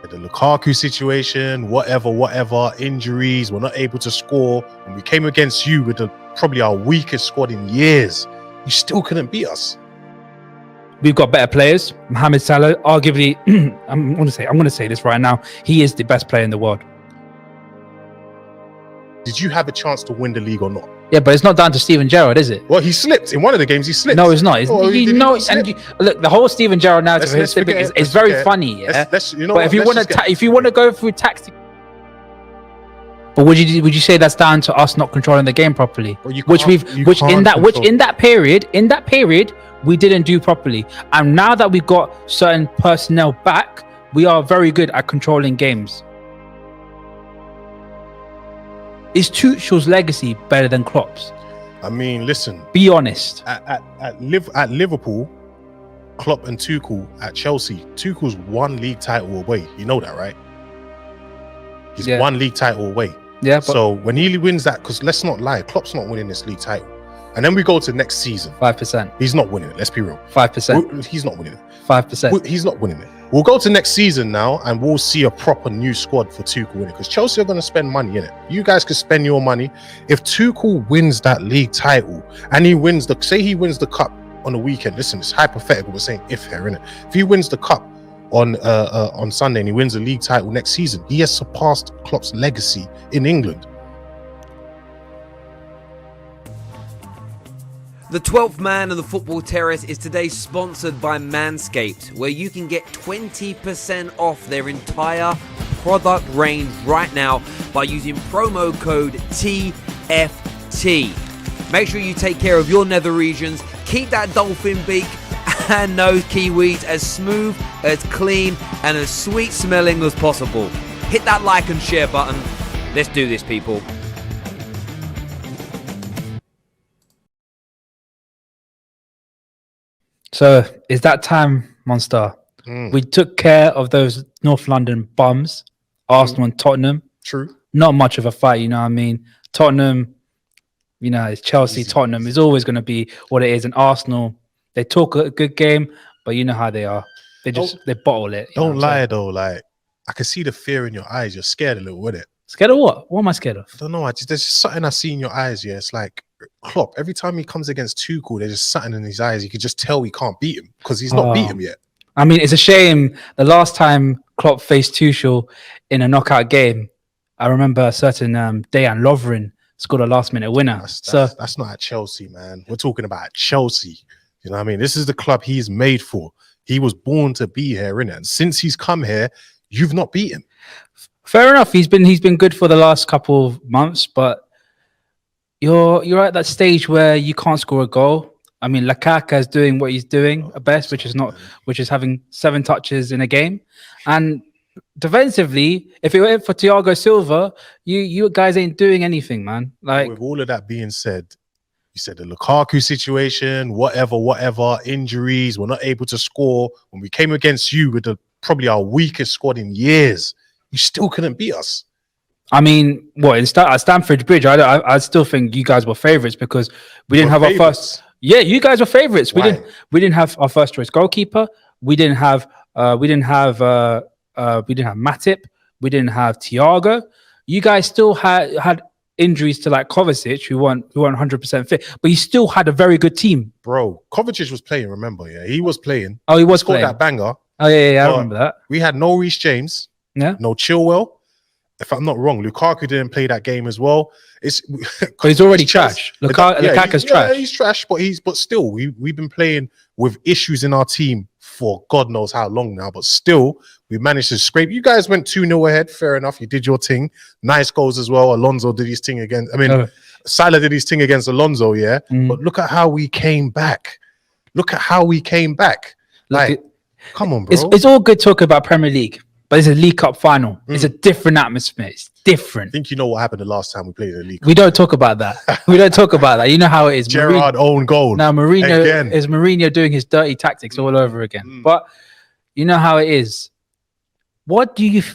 The Lukaku situation, whatever, injuries, we're not able to score. When we came against you with probably our weakest squad in years, you still couldn't beat us. We've got better players. Mohamed Salah, arguably, I'm going to say this right now. He is the best player in the world. Did you have a chance to win the league or not? Yeah, but it's not down to Steven Gerrard, is it? Well, he slipped in one of the games. He slipped. No, it's not. Look, the whole Steven Gerrard narrative is very funny. Yeah, but if you want to go through tactics, but would you say that's down to us not controlling the game properly? Well, in that period we didn't do properly, and now that we've got certain personnel back, we are very good at controlling games. Is Tuchel's legacy better than Klopp's? I mean, listen. Be honest. At Liverpool, Klopp and Tuchel at Chelsea, Tuchel's one league title away. You know that, right? He's one league title away. Yeah. So when he wins that, because let's not lie, Klopp's not winning this league title. And then we go to next season. 5%. He's not winning it. Let's be real. 5%. He's not winning it. 5%. He's not winning it. We'll go to next season now, and we'll see a proper new squad for Tuchel winning, because Chelsea are going to spend money in it. You guys could spend your money. If Tuchel wins that league title and he wins say he wins the cup on the weekend. Listen, it's hypothetical. We're saying if here, innit? If he wins the cup on Sunday and he wins the league title next season, he has surpassed Klopp's legacy in England. The 12th man of the Football Terrace is today sponsored by Manscaped, where you can get 20% off their entire product range right now by using promo code TFT. Make sure you take care of your nether regions, keep that dolphin beak and those kiwis as smooth, as clean and as sweet smelling as possible. Hit that like and share button. Let's do this, people. So it's that time, Monster. We took care of those North London bums, Arsenal and Tottenham. True. Not much of a fight, you know what I mean? Tottenham, you know, it's Chelsea. Tottenham is always going to be what it is. And Arsenal, they talk a good game, but you know how they are. They bottle it. Don't lie though. Like, I can see the fear in your eyes. You're scared a little with it. Scared of what? What am I scared of? I don't know. There's just something I see in your eyes. Yeah, it's like Klopp. Every time he comes against Tuchel, there's just something in his eyes. You can just tell we can't beat him because he's not beat him yet. I mean, it's a shame. The last time Klopp faced Tuchel in a knockout game, I remember a certain Dejan Lovren scored a last-minute winner. That's not at Chelsea, man. We're talking about Chelsea. You know what I mean? This is the club he's made for. He was born to be here, innit? And since he's come here, you've not beat him. Fair enough. He's been good for the last couple of months, but you're at that stage where you can't score a goal. I mean, Lukaku is doing what he's doing at best, which is having 7 touches in a game. And defensively, if it went for Thiago Silva, you guys ain't doing anything, man. Like, with all of that being said, you said the Lukaku situation, whatever, injuries, we're not able to score. When we came against you with probably our weakest squad in years, you still couldn't beat us. I mean, at Stamford Bridge, I still think you guys were favourites because we didn't have our first. Yeah, you guys were favourites. We didn't have our first choice goalkeeper. We didn't have Matip. We didn't have Thiago. You guys still had injuries to like Kovacic, who weren't 100% fit, but he still had a very good team. Bro, Kovacic was playing. Remember, yeah, he was playing. Oh, he was scored playing that banger. Oh yeah, I remember that. We had no Reece James. Yeah, no Chilwell. If I'm not wrong, Lukaku didn't play that game as well. But he's already trash. Lukaku's trash. Yeah, he's trash, but still, we've been playing with issues in our team for God knows how long now. But still, we managed to scrape. You guys went 2-0 ahead. Fair enough. You did your thing. Nice goals as well. Alonso did his thing again. I mean, Salah did his thing against Alonso. Yeah, but look at how we came back. Like, come on, bro. It's all good talking about Premier League. But it's a League Cup final. It's a different atmosphere. It's different. I think you know what happened the last time we played the League Cup. We don't talk about that. You know how it is. Gerrard own goal. Now Mourinho doing his dirty tactics all over again. But you know how it is.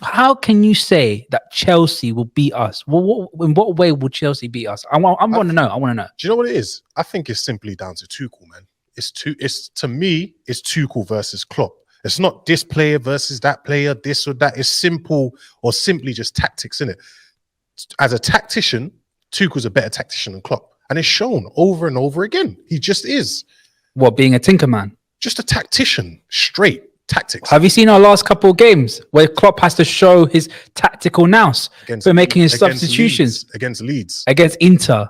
How can you say that Chelsea will beat us? In what way will Chelsea beat us? I want to know. Do you know what it is? I think it's simply down to Tuchel, man. To me, it's Tuchel versus Klopp. It's not this player versus that player, this or that. It's simple or simply just tactics, innit? As a tactician, Tuchel's a better tactician than Klopp. And it's shown over and over again. He just is. What, being a tinkerman? Just a tactician, straight tactics. Have you seen our last couple of games where Klopp has to show his tactical nous for making his substitutions? Against Leeds. Against Inter.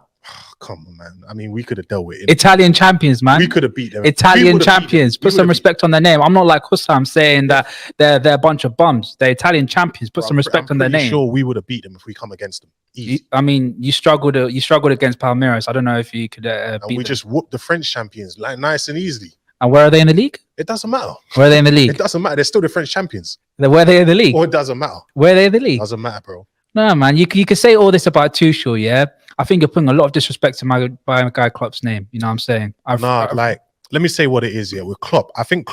Come on, man. I mean, we could have dealt with it. Italian champions, man. We could have beat them. Italian champions. Put some respect on their name. I'm not like Hussam saying that they're a bunch of bums. They're Italian champions. Put some respect on their name. I'm sure we would have beat them if we come against them. I mean, you struggled against Palmeiras. I don't know if you could and beat we them. just whooped the French champions like nice and easily. And where are they in the league? It doesn't matter. Where are they in the league? It doesn't matter. They're still the French champions. Where are they in the league? Or it doesn't matter. Where are they in the league? It doesn't matter, bro. No, man. You can say all this about Tuchel, yeah? I think you're putting a lot of disrespect to my guy Klopp's name. You know what I'm saying? Like, let me say what it is, yeah, with Klopp. I think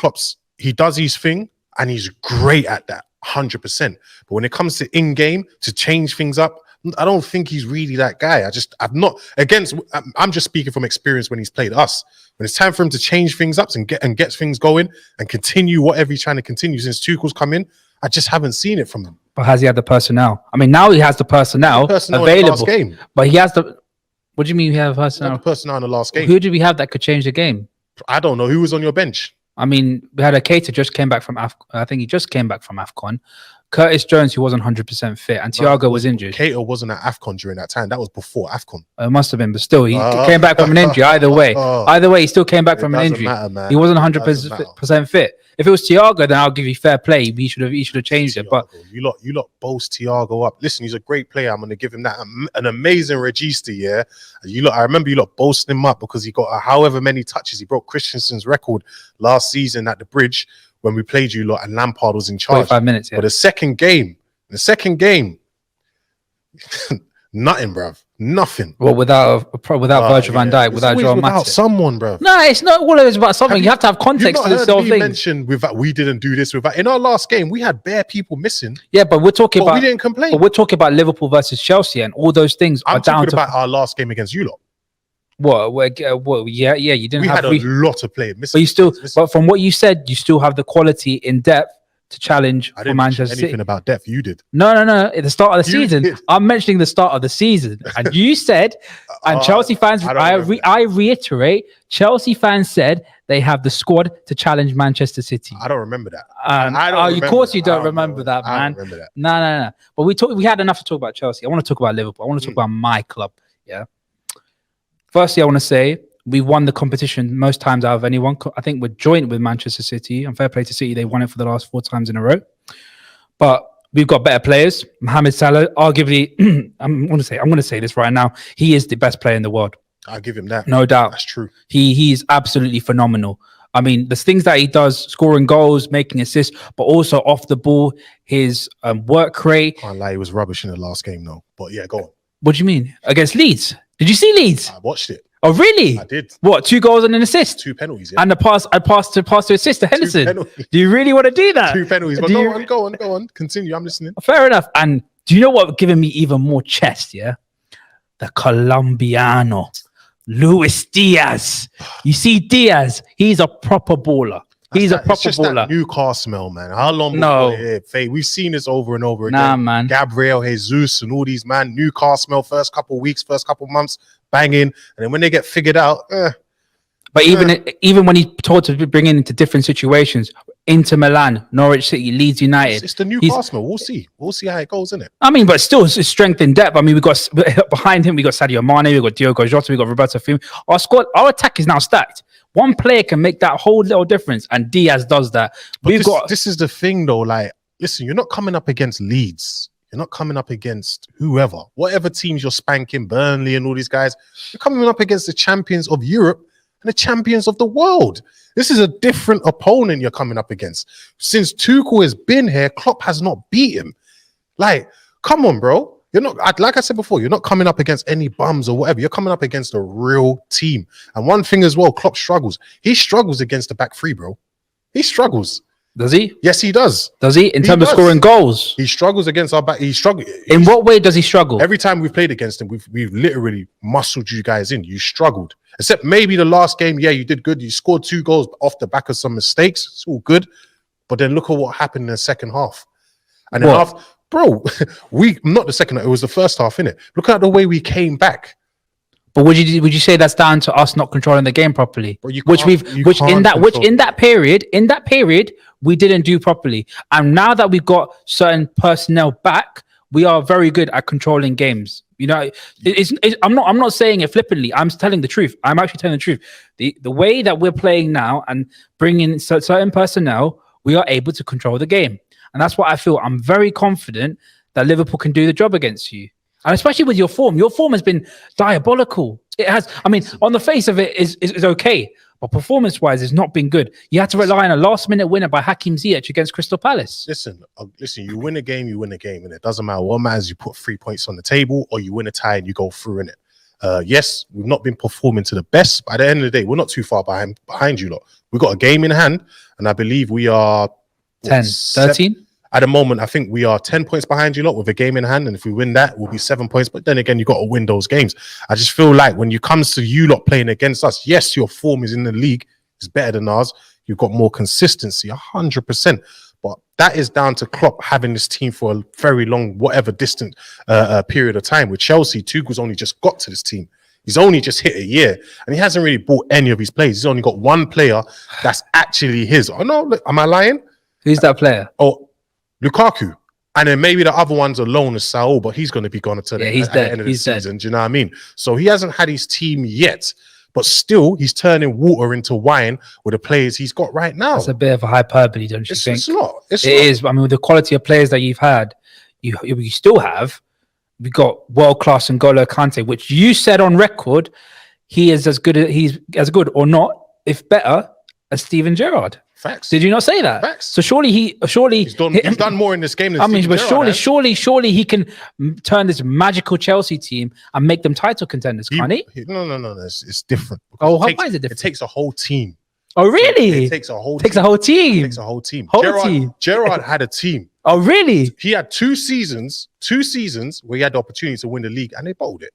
he does his thing and he's great at that, 100%. But when it comes to in-game, to change things up, I don't think he's really that guy. I'm just speaking from experience when he's played us. When it's time for him to change things up and get things going and continue whatever he's trying to continue since Tuchel's come in, I just haven't seen it from him. But has he had the personnel? I mean, now he has the personnel available. In the last game. But he has the... What do you mean he has personnel? The personnel in the last game. Who did we have that could change the game? I don't know. Who was on your bench? I mean, we had a Keita just came back from I think he just came back from AFCON. Curtis Jones, who wasn't 100% fit, and Thiago was injured. Keita wasn't at AFCON during that time. That was before AFCON. It must have been, but still, he came back from an injury. Either way, he still came back from an injury. Matter, he wasn't 100% fit. If it was Thiago, then I'll give you fair play. He should have changed it. But you lot boast Thiago up. Listen, he's a great player. I'm going to give him that. An amazing regista, yeah. I remember you lot boasting him up because he got however many touches. He broke Christensen's record last season at the Bridge when we played you lot and Lampard was in charge. 45 minutes, yeah. But the second game, nothing, bruv. Nothing. Well, without Virgil van Dijk, without Joel Matip. Without someone, bruv. No, it's not always about something. You have to have context to this whole thing. Mentioned we didn't do this without. In our last game, we had bare people missing. Yeah, but we're talking about. We didn't complain. But we're talking about Liverpool versus Chelsea, and all those things are down to. About our last game against you lot. What? Yeah. You didn't. We had a lot of players missing. But you still. But from what you said, you still have the quality in depth to challenge for Manchester City. Anything about depth? You did. No. At the start of the season, I'm mentioning the start of the season, and you said, and Chelsea fans, I reiterate, Chelsea fans said they have the squad to challenge Manchester City. I don't remember that. Of course you don't remember that, man. I don't remember that. No. But we had enough to talk about Chelsea. I want to talk about Liverpool. I want to talk about my club. Yeah. Firstly, I want to say we won the competition most times out of anyone. I think we're joint with Manchester City. And fair play to City, they won it for the last 4 times in a row. But we've got better players. Mohamed Salah, arguably, I'm going to say this right now. He is the best player in the world. I'll give him that. No doubt. That's true. He's absolutely phenomenal. I mean, the things that he does, scoring goals, making assists, but also off the ball, his work rate. Can't lie, he was rubbish in the last game, though. But yeah, go on. What do you mean? Against Leeds? Did you see Leeds? I watched it. Oh, really? I did. What, 2 goals and an assist? 2 penalties, yeah. And I passed to assist to Henderson. Do you really want to do that? 2 penalties. But go on. Continue. I'm listening. Fair enough. And do you know what giving me even more chest, yeah? The Colombiano, Luis Diaz. You see Diaz, he's a proper baller. He's a proper baller. That Newcastle smell, man. How long? We've seen this over and over again. Nah, man. Gabriel Jesus and all these man. Newcastle smell first couple weeks, first couple months, banging, and then when they get figured out. But even when he's told to bring into different situations, Inter Milan, Norwich City, Leeds United. It's the Newcastle. We'll see how it goes, isn't it? I mean, but still, it's strength in depth. I mean, we got behind him, we got Sadio Mane, we got Diogo Jota, we got Roberto Firmino. Our squad, our attack is now stacked. One player can make that whole little difference, and Diaz does that. This is the thing, though. Like, listen, you're not coming up against Leeds. You're not coming up against whatever teams you're spanking, Burnley and all these guys. You're coming up against the champions of Europe and the champions of the world. This is a different opponent you're coming up against. Since Tuchel has been here, Klopp has not beat him. Like, come on, bro. You're not, like I said before, you're not coming up against any bums or whatever. You're coming up against a real team. And one thing as well, Klopp struggles. He struggles against the back three, bro. He struggles. Does he? Yes, he does. Does he? In terms of scoring goals? He struggles against our back. He struggles. In what way does he struggle? Every time we've played against him, we've literally muscled you guys in. You struggled. Except maybe the last game, yeah, you did good. You scored 2 goals off the back of some mistakes. It's all good. But then look at what happened in the second half. And then after, bro, not the second half, it was the first half, innit? Look at the way we came back. But would you say that's down to us not controlling the game properly? Bro, in that period we didn't do properly. And now that we've got certain personnel back, we are very good at controlling games. You know, I'm not saying it flippantly. I'm telling the truth. I'm actually telling the truth. The way that we're playing now and bringing certain personnel, we are able to control the game. And that's what I feel. I'm very confident that Liverpool can do the job against you. And especially with your form has been diabolical. It has. I mean, on the face of it, is okay, but performance-wise, it's not been good. You had to rely on a last-minute winner by Hakim Ziyech against Crystal Palace. Listen. You win a game, and it doesn't matter what matters. You put 3 points on the table, or you win a tie and you go through in it. Yes, we've not been performing to the best. By the end of the day, we're not too far behind you lot. We've got a game in hand, and I believe we are 13. At the moment, I think we are 10 points behind you lot with a game in hand. And if we win that, we'll be 7 points. But then again, you got to win those games. I just feel like when it comes to you lot playing against us, yes, your form is in the league. It's better than ours. You've got more consistency, 100%. But that is down to Klopp having this team for a very long, whatever distant period of time. With Chelsea, Tuchel's only just got to this team. He's only just hit a year. And he hasn't really bought any of his players. He's only got one player that's actually his. Oh, no, look, am I lying? Who's that player? Oh, Lukaku. And then maybe the other one's alone is Saul, but he's going to be gone at the end of the season. Do you know what I mean? So he hasn't had his team yet, but still he's turning water into wine with the players he's got right now. That's a bit of a hyperbole, don't you think? It's not. It is. I mean, with the quality of players that you've had, you still have. We got world-class N'Golo Kante, which you said on record, he's as good or not, if better, as Steven Gerrard. Facts. Did you not say that? Facts. So surely he's done more in this game than Steven Gerrard surely he can turn this magical Chelsea team and make them title contenders, can't he? No. It's different. Oh, why is it different? It takes a whole team. Oh, really? It takes a whole team. Gerrard had a team. Oh, really? He had two seasons where he had the opportunity to win the league, and they bottled it.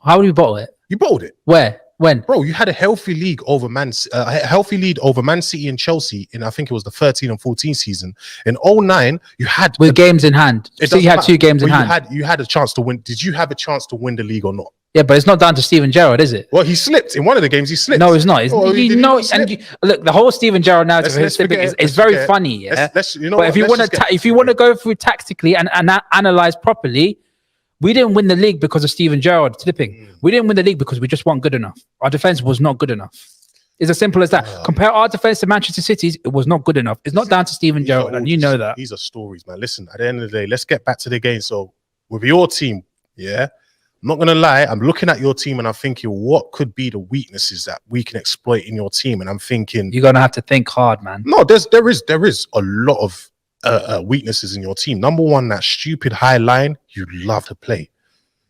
How do you bottle it? You bottled it. Where? When? Bro, you had a healthy lead over Man City and Chelsea in, I think it was the 13 and 14 season. In 09, you had with games in hand. So you had 2 games in hand. You had a chance to win. Did you have a chance to win the league or not? Yeah, but it's not down to Steven Gerrard, is it? Well, he slipped in one of the games. He slipped. No, it's not. Look, the whole Steven Gerrard narrative is very funny. Yeah, but if you want to go through tactically and analyze properly, we didn't win the league because of Steven Gerrard slipping. We didn't win the league because we just weren't good enough. Our defense was not good enough. It's as simple as that. Compare our defense to Manchester City's, it was not good enough. It's not down to Steven Gerrard, and you know that. These are stories, man. Listen, at the end of the day, let's get back to the game. So, with your team, yeah, I'm not going to lie. I'm looking at your team and I'm thinking, what could be the weaknesses that we can exploit in your team? And I'm thinking... You're going to have to think hard, man. No, there is a lot of weaknesses in your team. Number one, that stupid high line you love to play.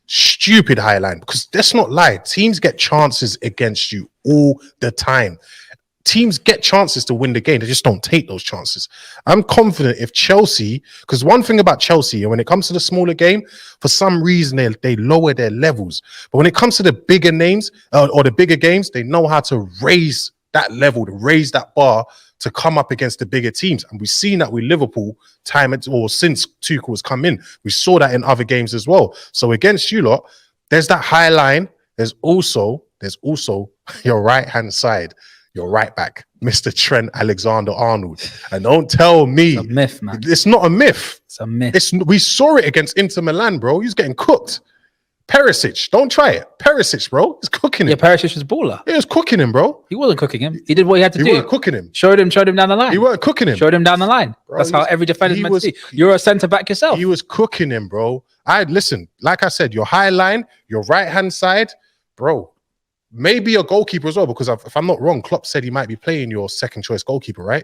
Stupid high line, because let's not lie, teams get chances against you all the time. Teams get chances to win the game, they just don't take those chances. I'm confident if Chelsea, because one thing about Chelsea, and when it comes to the smaller game, for some reason they lower their levels, but when it comes to the bigger names or the bigger games, they know how to raise that level, to raise that bar, to come up against the bigger teams. And we've seen that with Liverpool since Tuchel has come in. We saw that in other games as well. So against you lot, there's that high line. There's also your right-hand side, your right back, Mr. Trent Alexander-Arnold. And don't tell me... It's a myth, man. It's not a myth. It's a myth. We saw it against Inter Milan, bro. He's getting cooked. Perisic, don't try it. Perisic, bro, he's cooking him. Yeah, Perisic was baller. He was cooking him, bro. He wasn't cooking him. He did what he had to do. He weren't cooking him. Showed him down the line. He weren't cooking him. Showed him down the line. Bro, that's how every defender's meant to be. You're a centre-back yourself. He was cooking him, bro. Listen, like I said, your high line, your right-hand side, bro, maybe a goalkeeper as well, because if I'm not wrong, Klopp said he might be playing your second-choice goalkeeper, right?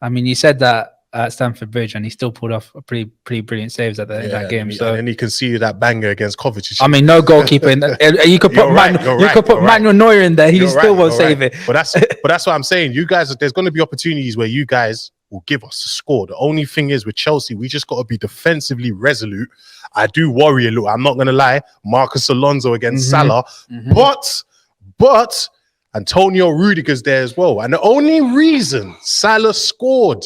I mean, you said that at Stamford Bridge, and he still pulled off a pretty brilliant saves at that game. And then he conceded that banger against Kovacic. I mean, no goalkeeper in that. You could put Manuel Neuer in there. He still won't save it. But that's what I'm saying. You guys, there's going to be opportunities where you guys will give us a score. The only thing is with Chelsea, we just got to be defensively resolute. I do worry a little. I'm not going to lie. Marcus Alonso against Salah, but Antonio Rudiger's there as well. And the only reason Salah scored,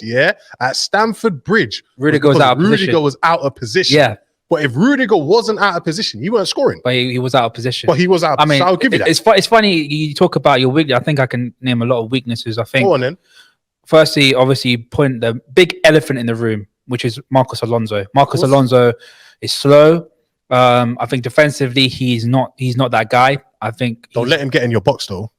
at Stamford Bridge, Rudiger was out of position. Yeah. But if Rudiger wasn't out of position, he weren't scoring. But he was out of position. But he was out. I mean, so I'll give you that. It's funny you talk about your weakness. I think I can name a lot of weaknesses. I think. Go on then. Firstly, obviously, point the big elephant in the room, which is Marcos Alonso. Marcos Alonso is slow. I think defensively, he's not that guy. I think. Don't let him get in your box, though.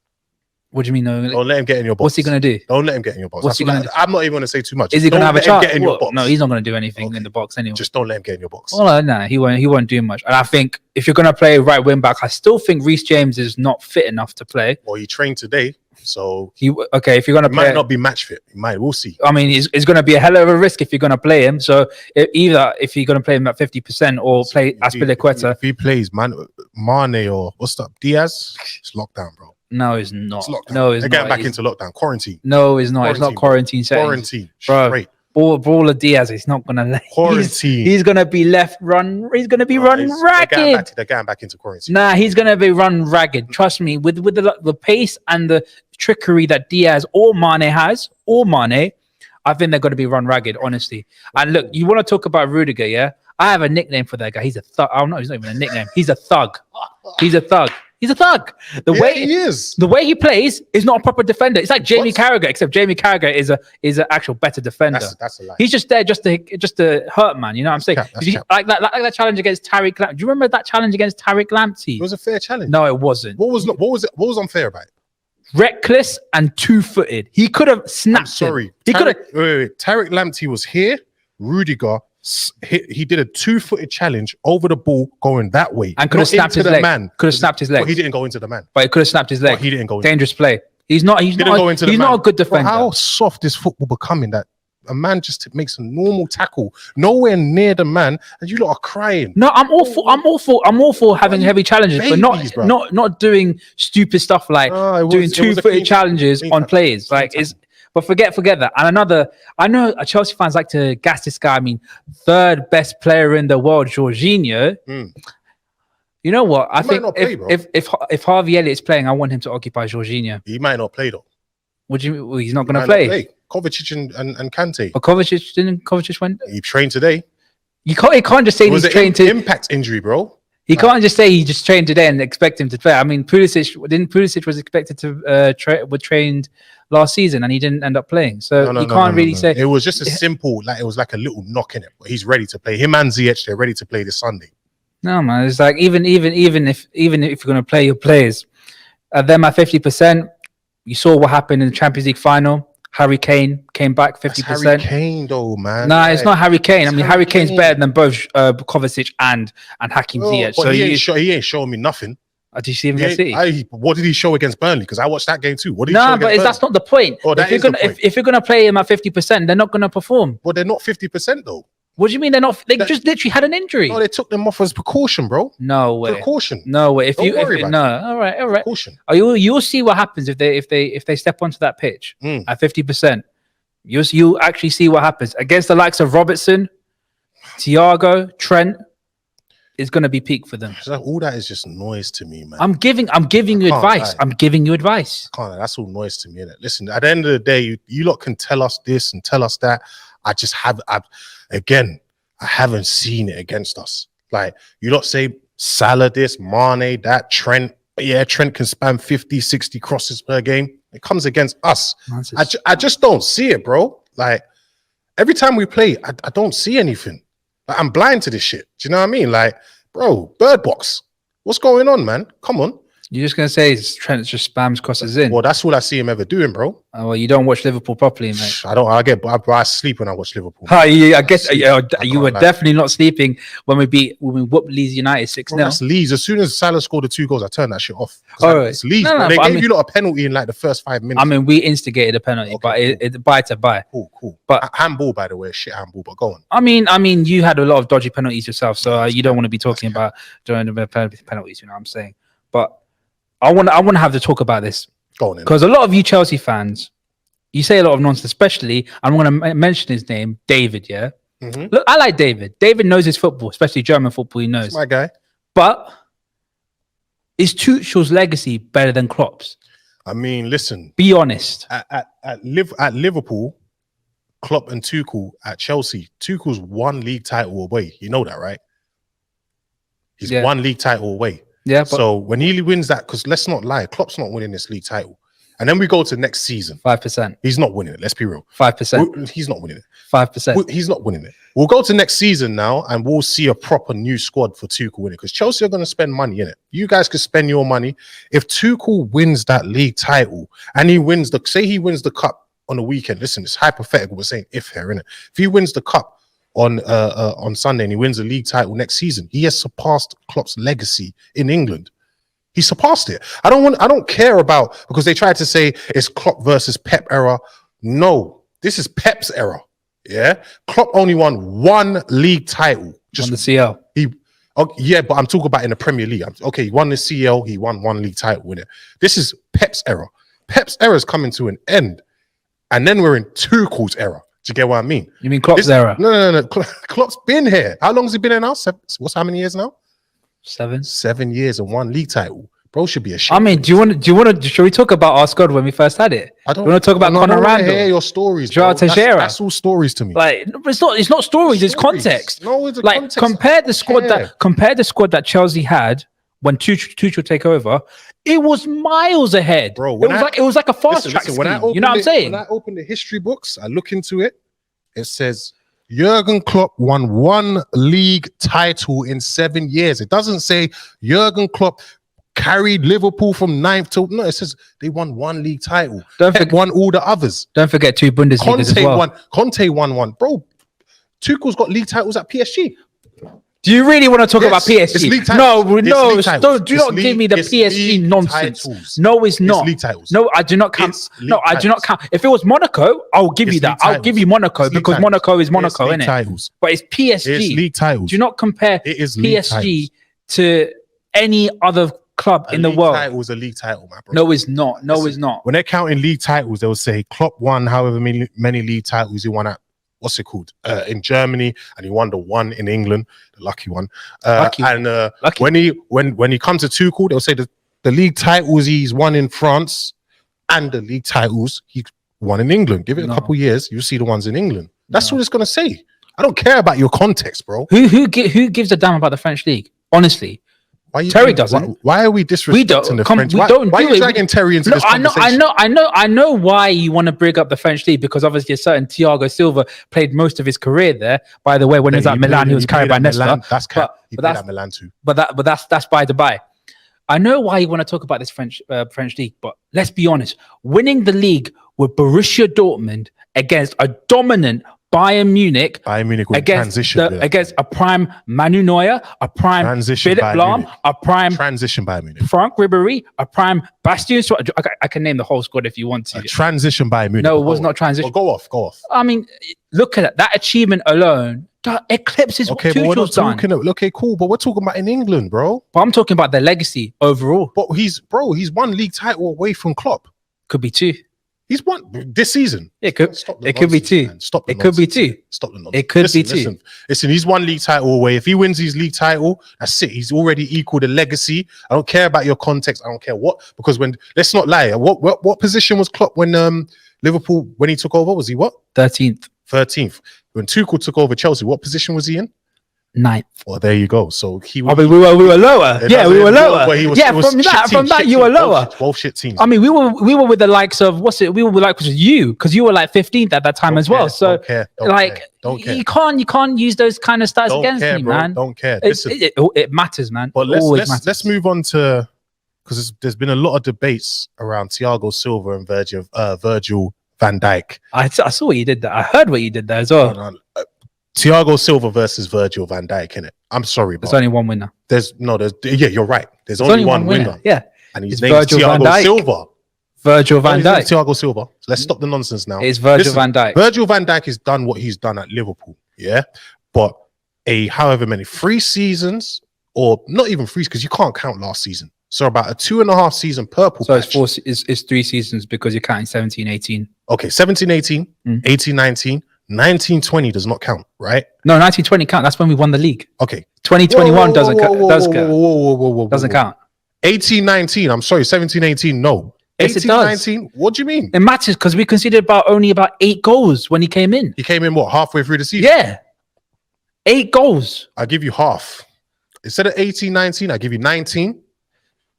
What do you mean? No? Don't let him get in your box. What's he going to do? Don't let him get in your box. What's he going to do? I'm not even going to say too much. Is he going to have a chance? Get in your box. No, he's not going to do anything in the box anyway. Just don't let him get in your box. Well, no, he won't do much. And I think if you're going to play right wing back, I still think Reece James is not fit enough to play. Well, he trained today, so if you're going to play, might not be match fit. He might. We'll see. I mean, it's going to be a hell of a risk if you're going to play him. So either if you're going to play him at 50% or play Azpilicueta. If he plays Mane or what's that, Diaz, it's lockdown, bro. No, it's not. It's no, it's They're not. Getting back into lockdown. Quarantine. No, it's not. It's not quarantine settings. Quarantine. Bro. Straight. Baller Diaz, he's not gonna let quarantine. He's gonna be left run. He's gonna be run ragged. They're going back into quarantine. Nah, he's gonna be run ragged. Trust me. With the pace and the trickery that Diaz or Mane has, I think they're gonna be run ragged. Honestly. And look, you want to talk about Rudiger? Yeah, I have a nickname for that guy. He's a thug. Oh no, he's not even a nickname. He's a thug. He's a thug. He's a thug. The way he plays is not a proper defender. It's like Jamie Carragher, except Jamie Carragher is an actual better defender. That's a lie. He's just there just to hurt man. You know what I'm saying? Like that challenge against Tariq Lamptey. Do you remember that challenge against Tariq Lamptey? It was a fair challenge. No, it wasn't. What was unfair about it? Reckless and two-footed. He could have snapped. Sorry, he could have. Wait. Tariq Lamptey was here. Rudiger. He did a 2-footed challenge over the ball going that way and could have snapped his leg. Could have snapped his leg. He didn't go into the man, but he could have snapped his leg. He didn't go. Dangerous play. He's not a good defender. Bro, how soft is football becoming that a man just makes a normal tackle nowhere near the man and you lot are crying? No, I'm all for having heavy challenges, but not doing stupid stuff like doing 2-footed challenges on players. Like it's. But forget that. And I know Chelsea fans like to gas this guy. I mean, third best player in the world, Jorginho. You know what? I think if Harvey Elliott's playing, I want him to occupy Jorginho. He might not play though. What do you mean? He's not going to play? Kovacic and Kante. But Kovacic went? He trained today. You can't just say he's trained to impact injury, bro. He can't just say he just trained today and expect him to play. I mean, Pulisic was expected to trained last season and he didn't end up playing. So you can't really say it was just a simple, like it was like a little knock in it. But he's ready to play. Him and Ziyech, they're ready to play this Sunday. No man, it's like even if you're gonna play your players, them at 50%. You saw what happened in the Champions League final. Harry Kane came back 50%. Harry Kane, though, man. Nah, it's not Harry Kane. I mean, Harry Kane's better than both Kovacic and Hakim Ziyech. So he ain't showing me nothing. Did you see him against City? What did he show against Burnley? Because I watched that game too. What did he show against Burnley? That's not the point. If you're gonna play him at 50%, they're not gonna perform. Well, they're not 50% though. What do you mean they're not? They just literally had an injury. No, they took them off as precaution, bro. No way. Precaution. No way. All right. Precaution. You'll see what happens if they step onto that pitch at 50%. You'll actually see what happens against the likes of Robertson, Thiago, Trent. Is going to be peak for them. All that is just noise to me, man. I'm giving you advice. I'm giving you advice. That's all noise to me. Innit? Listen, at the end of the day, you lot can tell us this and tell us that. I haven't seen it against us. Like, you lot say Salah this, Mane that, Trent. Yeah, Trent can spam 50, 60 crosses per game. It comes against us. I just don't see it, bro. Like, every time we play, I don't see anything. Like, I'm blind to this shit. Do you know what I mean? Like, bro, Bird Box. What's going on, man? Come on. You're just going to say Trent just spams crosses in? Well, that's all I see him ever doing, bro. Well, you don't watch Liverpool properly, mate. I sleep when I watch Liverpool. I guess you were definitely not sleeping when we whooped Leeds United 6-0. That's Leeds. As soon as Salah scored the 2 goals, I turned that shit off. It's Leeds. They gave you a penalty in like the first 5 minutes. I mean, we instigated a penalty, but it's bye to bye. Cool. But handball, by the way, shit handball. But go on. I mean, you had a lot of dodgy penalties yourself, so you don't want to be talking about doing the penalties. You know what I'm saying? But I want to have to talk about this. Go on, because a lot of you Chelsea fans, you say a lot of nonsense, especially, I'm going to mention his name, David, yeah? Mm-hmm. Look, I like David. David knows his football, especially German football, he knows. That's my guy. But is Tuchel's legacy better than Klopp's? I mean, listen. Be honest. At Liverpool, Klopp and Tuchel at Chelsea. Tuchel's one league title away. You know that, right? He's one league title away. Yeah. So when he wins that, because let's not lie, Klopp's not winning this league title. And then we go to next season. 5%. He's not winning it. Let's be real. 5%. He's not winning it. 5%. He's not winning it. We'll go to next season now, and we'll see a proper new squad for Tuchel winning, because Chelsea are going to spend money in it. You guys could spend your money. If Tuchel wins that league title and he wins say he wins the cup on the weekend. Listen, it's hypothetical. We're saying if here, innit? If he wins the cup on Sunday and he wins the league title next season, he has surpassed Klopp's legacy in England. He surpassed it. I don't care about, because they tried to say it's Klopp versus Pep era. No, this is Pep's era. Yeah, Klopp only won one league title. Just on the CL. Yeah, but I'm talking about in the Premier League. Okay, he won the CL. He won one league title with it. This is Pep's era. Pep's era is coming to an end, and then we're in Tuchel's era. Do you get what I mean? You mean Klopp's era? No. Klopp's been here. How long has he been here now? What's how many years now? 7. 7 years and one league title. Bro should be ashamed. I mean, do you want to? Should we talk about our squad when we first had it? I don't. You want to talk about Conor Randall? Hear your stories, Joao Teixeira. That's all stories to me. Like, it's not stories. It's context. No, it's like context. compare the squad that Chelsea had when Tuchel take over. It was miles ahead, bro. It was like a fast track scheme. You know what I'm saying? When I open the history books, I look into it. It says Jurgen Klopp won one league title in 7 years. It doesn't say Jurgen Klopp carried Liverpool from 9th to no. It says they won one league title. Pep won all the others. Don't forget 2 Bundesligas as well. Conte won one. Bro, Tuchel's got league titles at PSG. Do you really want to talk about PSG? No, do not give me the PSG nonsense. Titles. No, it's not. League titles. No, I do not count. No, I do not count. If it was Monaco, I'll give you that. I'll give you Monaco because Monaco is Monaco, isn't it? But it's PSG. It's league titles. Do not compare PSG to any other club in the world. Title is a league title, my bro. No, it's not. No, it's not. When they're counting league titles, they'll say Klopp won however many league titles he won at what's it called in Germany, and he won the one in England, the lucky one. Lucky. When he comes to Tuchel, they'll say the league titles he's won in France and the league titles he won in England. Give it a couple years, you'll see the ones in England. That's what it's gonna say. I don't care about your context, bro. Who gives a damn about the French league? Honestly. Terry doesn't. Why are we disrespecting the French? Why are you dragging Terry into this conversation? I know why you want to bring up the French league, because obviously a certain Thiago Silva played most of his career there. By the way, when he was at Milan, he was carried by Nesta. That's cap. He played at Milan too. But that's by the by. I know why you want to talk about this French league, but let's be honest. Winning the league with Borussia Dortmund against a dominant Bayern Munich against a prime Manu Neuer, a prime Philipp Lahm, a prime transition Bayern Munich, Frank Ribéry, a prime Bastien. I can name the whole squad if you want to. A transition Bayern Munich. No, it was not transition. Well, go off. I mean, look at that achievement alone. That eclipses what Tuchel's done. Okay, cool, but we're talking about in England, bro. But I'm talking about their legacy overall. But he's one league title away from Klopp. Could be 2. He's won this season. It could be 2. Man. Stop the nonsense. Could be 2. Stop the nonsense. It could be 2. Listen, he's one league title away. If he wins his league title, that's it. He's already equaled the legacy. I don't care about your context. I don't care what, because let's not lie. What position was Klopp when Liverpool, when he took over? Was he what? 13th. When Tuchel took over Chelsea, what position was he in? 9th. Well, there you go. So we were lower. Yeah, we were lower. From that, you were lower. Both shit teams. I mean, we were with the likes of we were with like you, because you were like 15th at that time as well. So don't care. You can't use those kind of stats against me, man. Don't care. It matters, man. But let's move on to, because there's been a lot of debates around Thiago Silva and Virgil van Dijk. I saw what you did there. I heard what you did there as well. No. Thiago Silva versus Virgil van Dijk, innit? I'm sorry, but there's only one winner. You're right. There's only one winner. Yeah. And his name is Thiago Silva. Virgil van Dijk. Thiago Silva. So let's stop the nonsense now. It's Virgil van Dijk. Virgil van Dijk has done what he's done at Liverpool, yeah? But however many 3 seasons, or not even 3, because you can't count last season. So about a 2.5 season purple patch. So it's 3 seasons because you're counting 17-18. Okay, 17-18, 18-19. 1920 does not count, right? No, 1920 count. That's when we won the league. Okay. 2021 doesn't count. Doesn't count. 18-19. I'm sorry, 17-18. No. Yes, it 18, does. 19. What do you mean? It matters because we conceded only about 8 goals when he came in. He came in what, halfway through the season? Yeah. 8 goals. I give you half. Instead of 18, 19, I give you 19,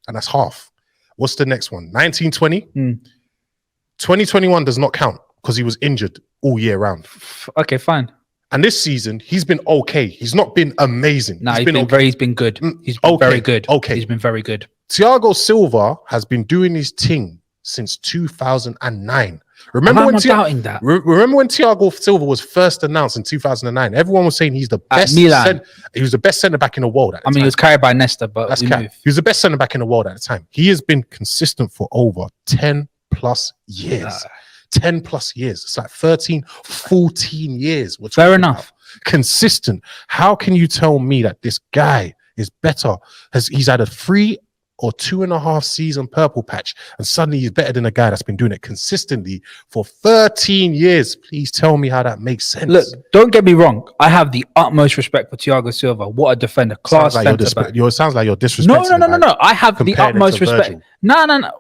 and that's half. What's the next one? 19, 20? 2021 does not count because he was injured all year round. Okay, fine. And this season, he's been okay. He's not been amazing. No, he's been okay. He's been good. He's been very good. Okay. He's been very good. Thiago Silva has been doing his thing since 2009. Remember when doubting that? Remember when Thiago Silva was first announced in 2009? Everyone was saying he's the best. He was the best centre back in the world at the time. He was carried by Nesta, but he was the best centre back in the world at the time. He has been consistent for over 10 plus years. 10 plus years. It's like 13, 14 years. Fair enough. Consistent. How can you tell me that this guy is better? He's had a 3 or 2.5 season purple patch, and suddenly he's better than a guy that's been doing it consistently for 13 years. Please tell me how that makes sense. Look, don't get me wrong. I have the utmost respect for Thiago Silva. What a defender. Class centre back. It sounds like you're disrespecting. No. I have the utmost respect. No.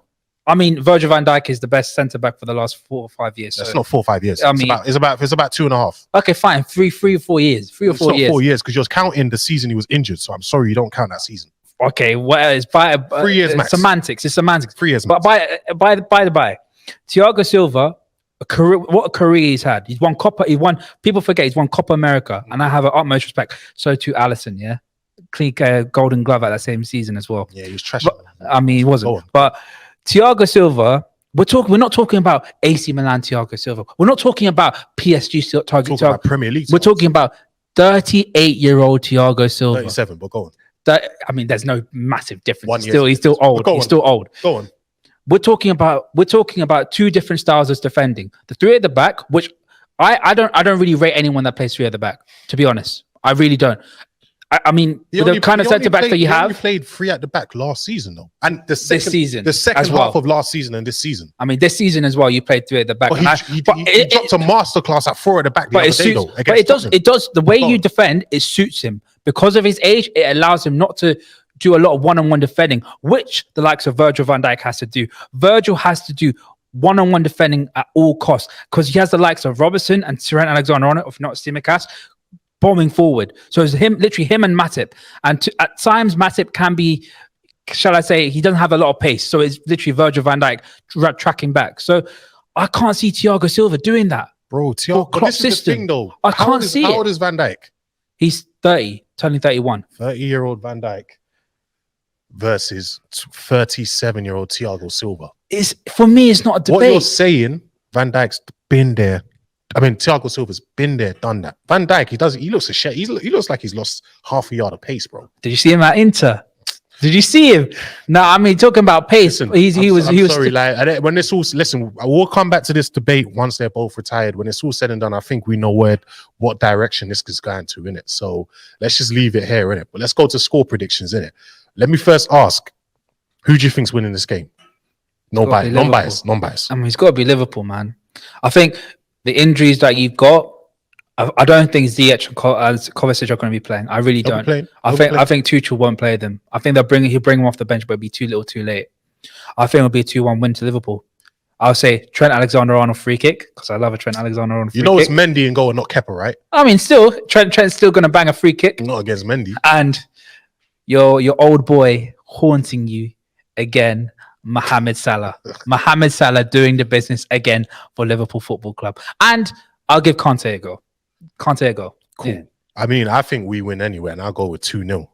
I mean, Virgil van Dijk is the best centre back for the last 4 or 5 years. That's not 4 or 5 years. I mean, it's about 2.5. Okay, fine. 3 or 4 years. 3 or 4 years. 4 years because you're counting the season he was injured. So I'm sorry, you don't count that season. Okay, well, it's by 3 years max. Semantics. It's semantics. 3 years max. But by the by, Thiago Silva, what a career he's had. He's won Copa. People forget he's won Copa America, and I have an utmost respect. So too Alisson, yeah, clean Golden Glove at that same season as well. Yeah, he was trash. He wasn't. But Thiago Silva. We're not talking about AC Milan Thiago Silva. We're not talking about PSG target. We're about Premier League. We're talking about 38-year-old Thiago Silva. 37, but go on. There's no massive difference. He's still old. He's still old. Go on. We're talking about 2 different styles of defending. The 3 at the back, which I don't really rate anyone that plays 3 at the back. To be honest, I really don't. I mean, the kind of centre backs that you have. He played 3 at the back last season, though, and the second half of last season and this season. I mean, this season as well, you played 3 at the back. He dropped a masterclass at 4 at the back. But it does. The way you defend, it suits him because of his age. It allows him not to do a lot of one-on-one defending, which the likes of Virgil van Dijk has to do. Virgil has to do one-on-one defending at all costs because he has the likes of Robertson and Trent Alexander-Arnold, if not Tsimikas, bombing forward. So it's literally him and Matip. And at times, Matip can be, shall I say, he doesn't have a lot of pace. So it's literally Virgil van Dijk tracking back. So I can't see Thiago Silva doing that. Bro, Thiago, but this is the thing, though. I can't see it. How old is Van Dijk? He's 30, turning 31. 30-year-old Van Dijk versus 37-year-old Thiago Silva. For me, it's not a debate. What you're saying, Van Dijk's been there. I mean, Thiago Silva's been there, done that. Van Dijk, he looks a shit. He looks like he's lost half a yard of pace, bro. Did you see him at Inter? Did you see him? No, I mean, talking about pace. Listen, he was sorry, like, when this all, listen, we'll come back to this debate once they're both retired. When it's all said and done, I think we know what direction this is going to, innit? So let's just leave it here, innit? But let's go to score predictions, innit? Let me first ask, who do you think's winning this game? Non-bias. I mean, it's got to be Liverpool, man. I think the injuries that you've got, I don't think Ziyech and Kovacic are going to be playing. I really don't. I think Tuchel won't play them. I think he'll bring them off the bench, but it'll be too little, too late. I think it'll be a 2-1 win to Liverpool. I'll say Trent Alexander-Arnold free kick because I love a Trent Alexander-Arnold free kick. You know it's Mendy and goal and not Kepa, right? I mean, still Trent's still going to bang a free kick. Not against Mendy. And your old boy haunting you again, Mohamed Salah. Mohamed Salah doing the business again for Liverpool Football Club. And I'll give Conte a go. Cool. Yeah. I mean, I think we win anyway, and I'll go with 2-0.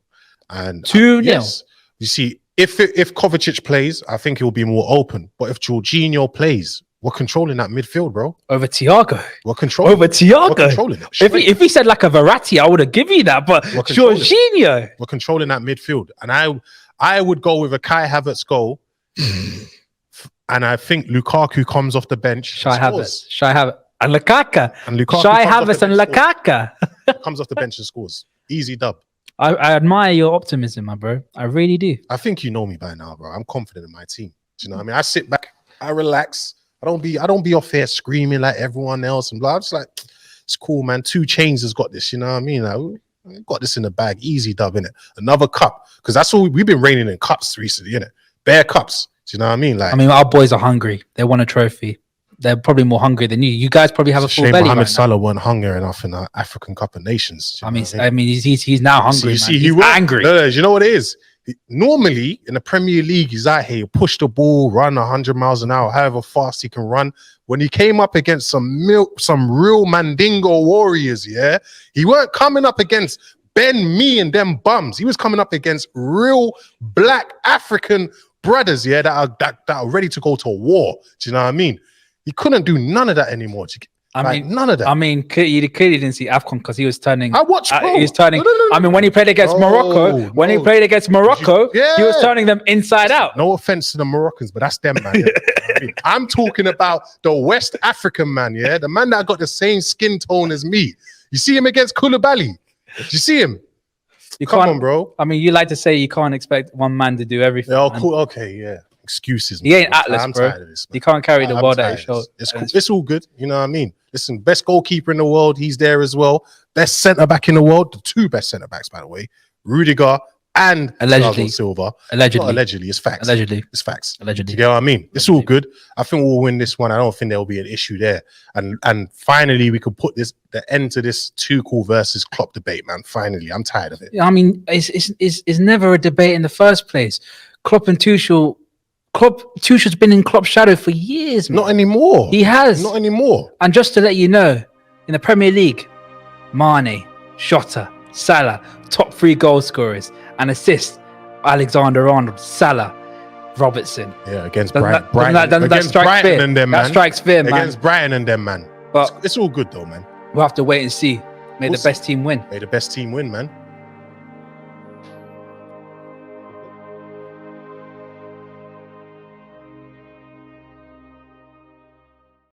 And 2-0. Yes. You see, if Kovacic plays, I think he'll be more open. But if Jorginho plays, we're controlling that midfield, bro. Over Thiago. We're controlling. Over Thiago. We're controlling it. If he said like a Verratti, I would have given you that. But Jorginho. We're controlling that midfield. And I would go with a Kai Havertz goal. And I think Lukaku comes off the bench. Shai Havertz. And Lukaku. Shai Havertz and Lukaku. Comes off the bench and scores. Easy dub. I admire your optimism, my bro. I really do. I think you know me by now, bro. I'm confident in my team. Do you know what I mean? I sit back, I relax. I don't be off here screaming like everyone else and blah. I'm just like, it's cool, man. 2 Chainz has got this, you know what I mean? Like, we got this in the bag. Easy dub, innit? Another cup. Because that's all we've been raining in cups recently, innit? Bare cups. you know what I mean? Like, I mean, our boys are hungry. They want a trophy. They're probably more hungry than you. You guys probably have a full belly. Mohamed right Salah weren't hungry enough in the African Cup of Nations. I mean, he's now hungry. He's angry. No, you know what it is? Normally in the Premier League, he's out here, push the ball, run 100 miles an hour, however fast he can run. When he came up against some real Mandingo warriors, yeah, he weren't coming up against Ben Me and them bums. He was coming up against real black African brothers, yeah, that are ready to go to war. Do you know what I mean? He couldn't do none of that anymore. None of that. I mean, you clearly didn't see AFCON because he was turning. I watched. He was turning. No. I mean, when he played against Morocco, he was turning them inside out. No offense to the Moroccans, but that's them, man. Yeah. I'm talking about the West African man, yeah, the man that got the same skin tone as me. You see him against Koulibaly. Did you see him? Come on, bro. I mean, you like to say you can't expect one man to do everything. Oh, cool. Okay, yeah. Excuses. He ain't Atlas, bro. You can't carry the world at his shoulders. It's cool. It's all good. You know what I mean? Listen, best goalkeeper in the world. He's there as well. Best centre back in the world. The two best centre backs, by the way. Rudiger and allegedly Silva. Allegedly. It's facts. It's facts. Allegedly. You get what I mean? It's all good. I think we'll win this one. I don't think there'll be an issue there. And finally, we could put the end to this Tuchel versus Klopp debate, man. Finally, I'm tired of it. I mean, it's never a debate in the first place. Klopp and Tuchel's been in Klopp's shadow for years, man. Not anymore. He has. Not anymore. And just to let you know, in the Premier League, Mane, Shota, Salah, top 3 goal scorers and assists, Alexander-Arnold, Salah, Robertson. Yeah, against Brighton. That strikes fear. And them, man. That strikes fear, man. Against Brighton and them, man. But it's all good, though, man. We'll have to wait and see. May the best team win. May the best team win, man.